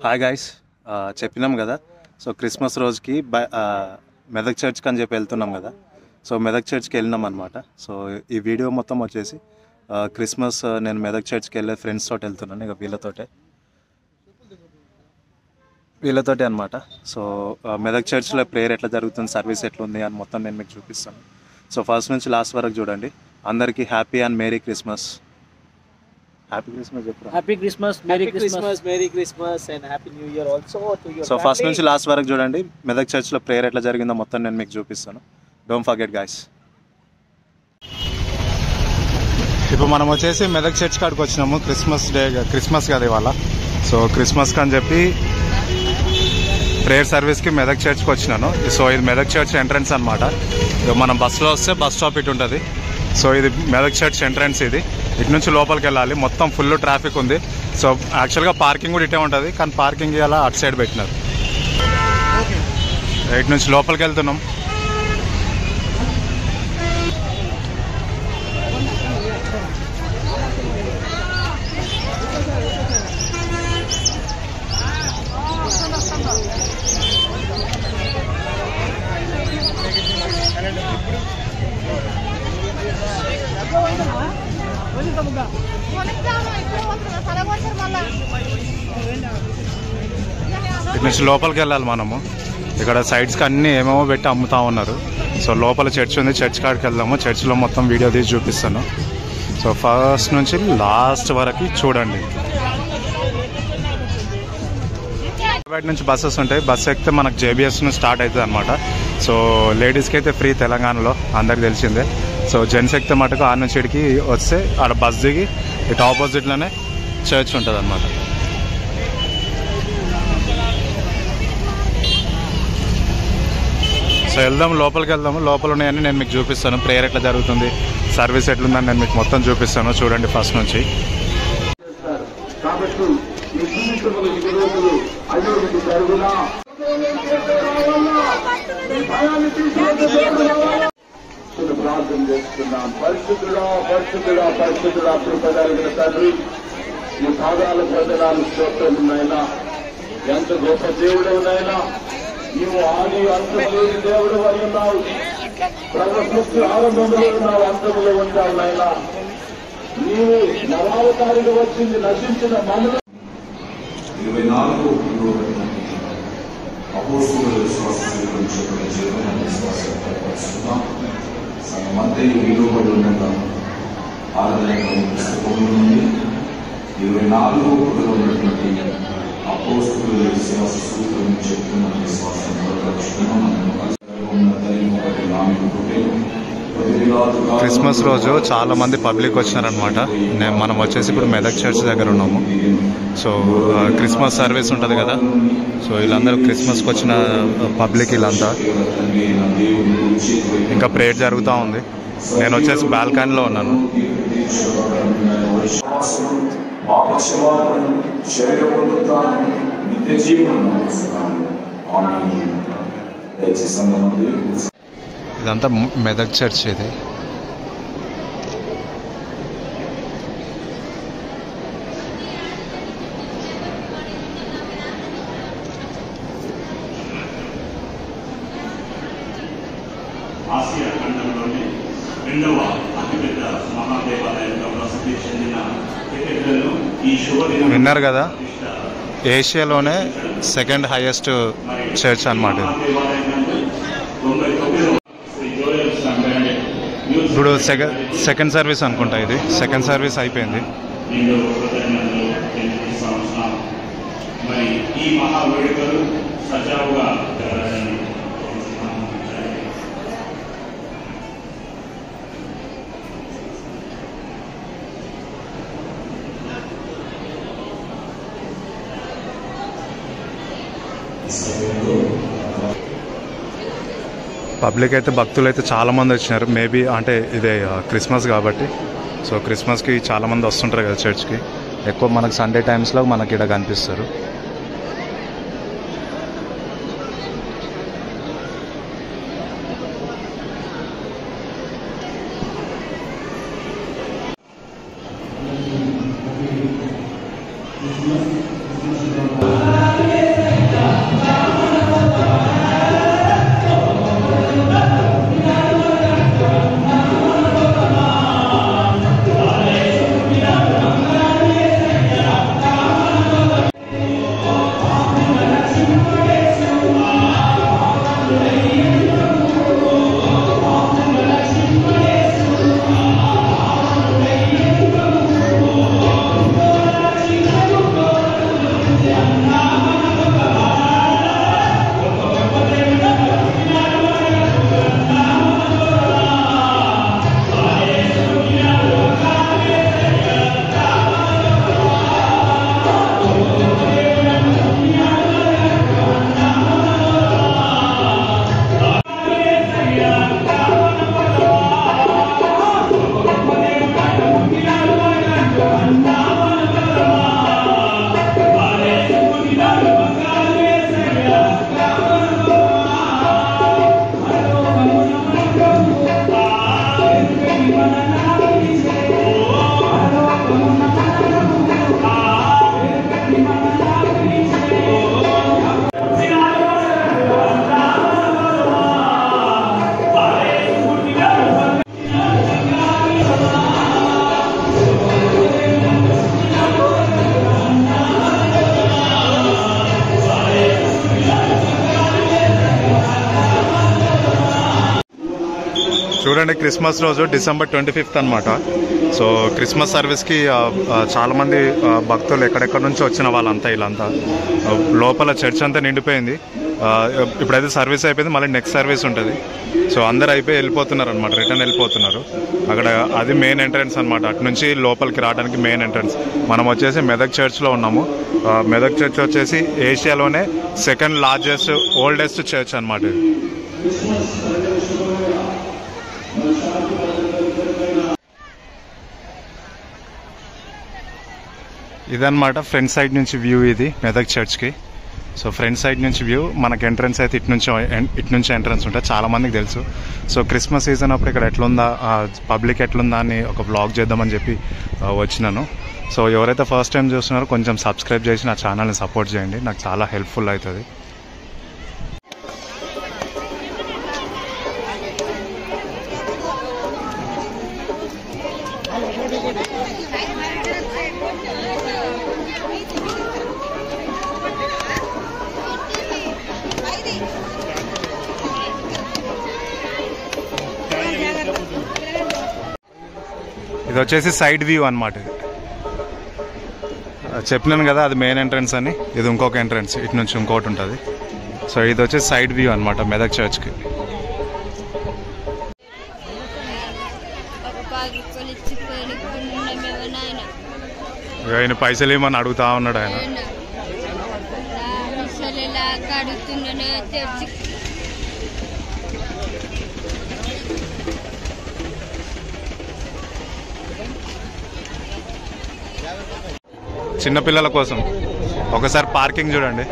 Hi guys, చెప్పినాం కదా. So Christmas రోజుకి మెదక్ చర్చ్కి అని చెప్పి వెళ్తున్నాం కదా. సో మెదక్ చర్చ్కి వెళ్ళినాం అనమాట. సో ఈ వీడియో మొత్తం వచ్చేసి క్రిస్మస్ నేను మెదక్ చర్చ్కి వెళ్ళే ఫ్రెండ్స్ తోటి వెళ్తున్నాను, ఇక వీళ్ళతోటే అనమాట. సో మెదక్ చర్చ్లో ప్రేయర్ ఎట్లా జరుగుతుంది, సర్వీస్ ఎట్లా ఉంది అని మొత్తం నేను మీకు చూపిస్తాను. సో ఫస్ట్ నుంచి లాస్ట్ వరకు చూడండి. అందరికీ happy and merry Christmas. Happy Christmas చెప్పరా. Happy Christmas, merry Christmas and happy new year also to your. So first నుంచి లాస్ట్ వరకు చూడండి. మెదక్ చర్చ్లో ప్రేయర్ ఎట్లా జరిగిందో మొత్తం నేను మీకు చూపిస్తాను. Don't forget guys. ఇప్పుడు మనం వచ్చేసి మెదక్ చర్చ్ కాడికి వచ్చినాము. క్రిస్మస్ కదా ఇవాళ. సో క్రిస్మస్కి అని చెప్పి ప్రేయర్ సర్వీస్కి మెదక్ చర్చ్కి వచ్చినాను. సో ఇది మెదక్ చర్చ్ ఎంట్రన్స్ అనమాట. మనం బస్సులో వస్తే బస్ స్టాప్ ఇటు ఉంటుంది. సో ఇది మెదక్ చర్చ్ ఎంట్రన్స్. ఇది ఇటు నుంచి లోపలికి వెళ్ళాలి. మొత్తం ఫుల్ ట్రాఫిక్ ఉంది. సో యాక్చువల్గా పార్కింగ్ కూడా ఇటే ఉంటుంది, కానీ పార్కింగ్ ఇలా అటు సైడ్ పెట్టినారు. ఇటు నుంచి లోపలికి వెళ్తున్నాం. ఇటు నుంచి లోపలికి వెళ్ళాలి మనము. ఇక్కడ సైడ్స్కి అన్నీ ఏమేమో పెట్టి అమ్ముతా ఉన్నారు. సో లోపల చర్చ్ ఉంది, చర్చ్ కాడికి వెళ్దాము. చర్చ్లో మొత్తం వీడియో తీసి చూపిస్తాను. సో ఫస్ట్ నుంచి లాస్ట్ వరకు చూడండి. బయట నుంచి బస్సెస్ ఉంటాయి. బస్సు ఎక్కితే మనకు జేబీఎస్ నుంచి స్టార్ట్ అవుతుంది అనమాట. సో లేడీస్కి అయితే ఫ్రీ తెలంగాణలో, అందరికి తెలిసిందే. సో జెంట్స్ ఎక్కితే మటుకు ఆ నుంచి ఇడికి వస్తే ఆడ బస్ దిగి ఇటు ఆపోజిట్లోనే చర్చ్ ఉంటుంది అనమాట. సో వెళ్దాము, లోపలికి వెళ్దాము. లోపల ఉన్నాయని నేను మీకు చూపిస్తాను. ప్రేయర్ ఎట్లా జరుగుతుంది, సర్వీస్ ఎట్లుందని నేను మీకు మొత్తం చూపిస్తాను. చూడండి ఫస్ట్ నుంచి. ప్రార్థన చేస్తున్నాం. పరిశుద్ధుడా పరిశుద్ధుడా పరిశుద్ధుడా కృపగలిగిన తండ్రి, ఈ పాదాల ప్రజలాలు స్తోత్రమునైనా, ఎంత గొప్ప దేవుడు నైనా. నీవు ఆది అంతం లేని దేవుడు అయి ఉన్నావు. సృష్టి ఆరంభంలో ఉన్నావు, అంతంలో ఉంటావు నైనా. నీవు నవావతారిగా వచ్చింది నశించిన మనలో 24 అపోస్తుల విశ్వాసాన్ని గురించబడిన జీవన విశ్వాసాన్ని పరిశుద్ధం సంగమంతే విలువబడి ఉండగా ఆరాధన పుస్తకం నుండి 24 ఉన్నటువంటి అపోస్తుల విశ్వాస సూత్రం చెప్తున్న విశ్వాసం క్రిస్మస్ రోజు చాలా మంది పబ్లిక్ వచ్చినారనమాట. మనం వచ్చేసి ఇప్పుడు మెదక్ చర్చ్ దగ్గర ఉన్నాము. సో క్రిస్మస్ సర్వీస్ ఉంటుంది కదా. సో వీళ్ళందరూ క్రిస్మస్కి వచ్చిన పబ్లిక్, వీళ్ళంతా ఇంకా ప్రేయర్ జరుగుతూ ఉంది. నేను వచ్చేసి బాల్కనీలో ఉన్నాను. ఇదంతా మెదక్ చర్చ్. ఇది ఆసియా ఖండంలోని రెండవ అతిపెద్ద మహాదేవాలయంగా ప్రసిద్ధి చెందిన ఈ శుభదినం విన్నారు కదా, ఏషియాలోనే సెకండ్ హైయెస్ట్ చర్చ్ అన్నమాట. ఇప్పుడు సెకండ్ సర్వీస్ అనుకుంటా. ఇది సెకండ్ సర్వీస్ అయిపోయింది. మరి ఈ మహా వేడుకలు సజావుగా పబ్లిక్ అయితే, భక్తులు అయితే చాలామంది వచ్చినారు. మేబీ అంటే ఇదే క్రిస్మస్ కాబట్టి. సో క్రిస్మస్కి చాలామంది వస్తుంటారు కదా చర్చ్కి. ఎక్కువ మనకు సండే టైమ్స్లో మనకి ఇక్కడ కనిపిస్తారు. చూడండి, క్రిస్మస్ రోజు December 25th అనమాట. సో క్రిస్మస్ సర్వీస్కి చాలామంది భక్తులు ఎక్కడెక్కడి నుంచి వచ్చిన వాళ్ళంతా వీళ్ళంతా లోపల చర్చ్ అంతా నిండిపోయింది. ఇప్పుడైతే సర్వీస్ అయిపోయింది, మళ్ళీ నెక్స్ట్ సర్వీస్ ఉంటుంది. సో అందరు అయిపోయి వెళ్ళిపోతున్నారు అనమాట, రిటర్న్ వెళ్ళిపోతున్నారు. అక్కడ అది మెయిన్ ఎంట్రన్స్ అనమాట. అటు నుంచి లోపలికి రావడానికి మెయిన్ ఎంట్రన్స్. మనం వచ్చేసి మెదక్ చర్చ్లో ఉన్నాము. మెదక్ చర్చ్ వచ్చేసి ఏషియాలోనే సెకండ్ లార్జెస్ట్ ఓల్డెస్ట్ చర్చ్ అనమాట. ఇదన్నమాట ఫ్రంట్ సైడ్ నుంచి వ్యూ. ఇది మెదక్ చర్చ్కి. సో ఫ్రంట్ సైడ్ నుంచి వ్యూ. మనకి ఎంట్రన్స్ అయితే ఇటు నుంచి ఎంట్రన్స్ ఉంటుంది, చాలా మందికి తెలుసు. సో క్రిస్మస్ సీజన్ అప్పుడు ఇక్కడ ఎట్లుందా, పబ్లిక్ ఎట్లుందా అని ఒక వ్లాగ్ చేద్దామని చెప్పి వచ్చినాను. సో ఎవరైతే ఫస్ట్ టైం చూస్తున్నారో కొంచెం సబ్స్క్రైబ్ చేసి నా ఛానల్ని సపోర్ట్ చేయండి, నాకు చాలా హెల్ప్ఫుల్ అవుతుంది. ఇది వచ్చేసి సైడ్ వ్యూ అనమాట. చెప్పినాను కదా అది మెయిన్ ఎంట్రన్స్ అని. ఇది ఇంకొక ఎంట్రన్స్, ఇటు నుంచి ఇంకోటి ఉంటుంది. సో ఇది వచ్చేసి సైడ్ వ్యూ అనమాట మెదక్ చర్చ్కి. ఆయన పైసలు ఏమని అడుగుతా ఉన్నాడు ఆయన. చిన్నపిల్లల కోసం ఒకసారి పార్కింగ్ చూడండి.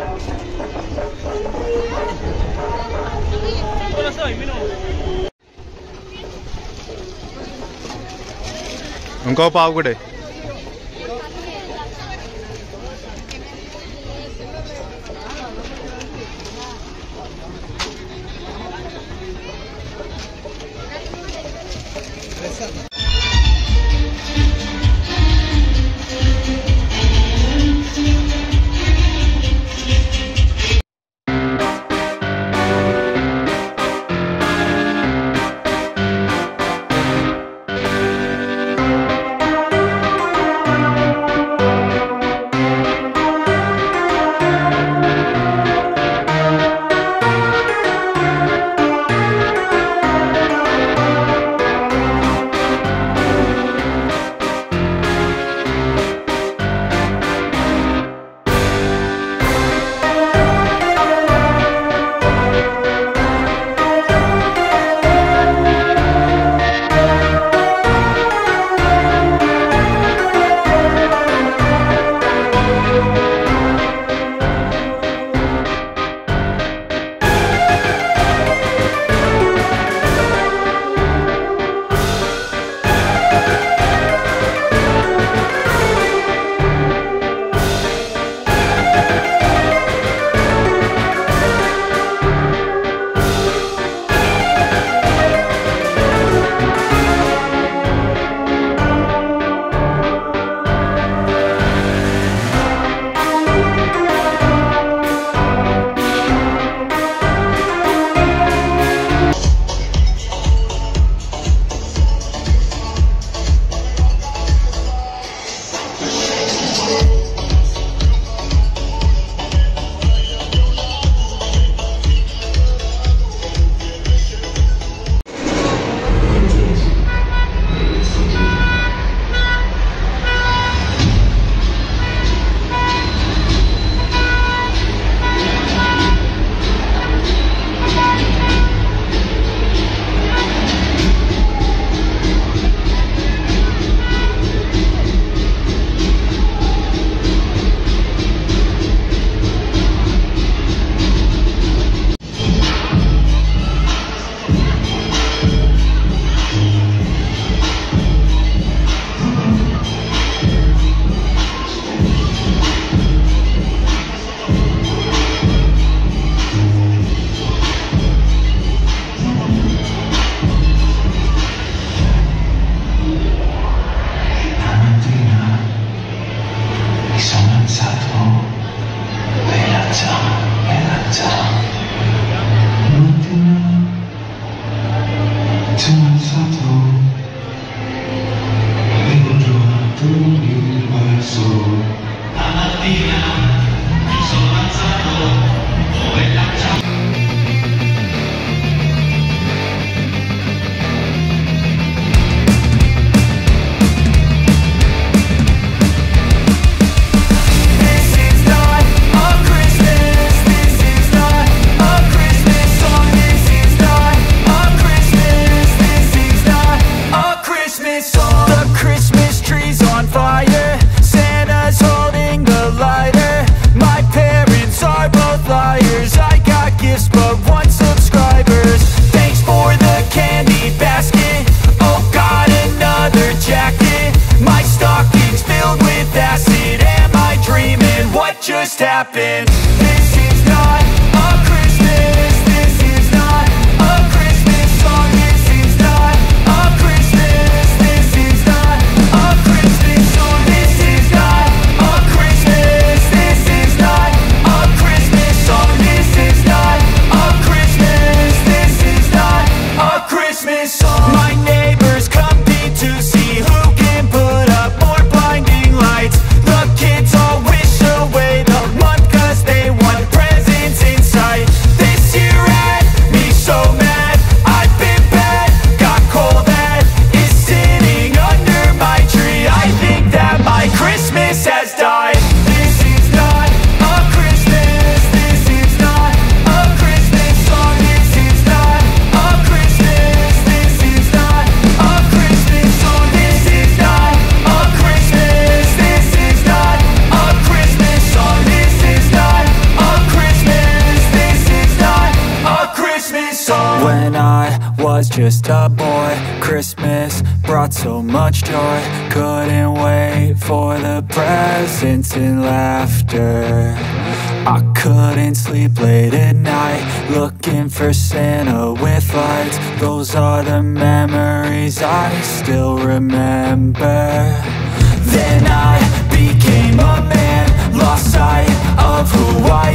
ఇంకో పావు కూడా. singing. This is not a Christmas. This is not a Christmas song. This is not a Christmas. This is not a Christmas song. This is not a Christmas. This is not a Christmas song. This is not a Christmas. This is not a Christmas song. My neighbors compete to see who can put up more blinding lights. The kids all wish away the month 'cause they want presents in sight. This year had me so mad, I've been bad, got coal that is sitting under my tree. I think that my Christmas has died. This is not a Christmas. This is not a Christmas song. This is not a Christmas. This is not a Christmas song. This is not a Christmas. This is not a Christmas song. This is not a Christmas. This is not a Christmas song. When I was just a boy, Christmas brought so much joy. Couldn't wait for the presents and laughter. I couldn't sleep late at night, looking for Santa with lights. Those are the memories I still remember. Then I became a man, lost sight of who I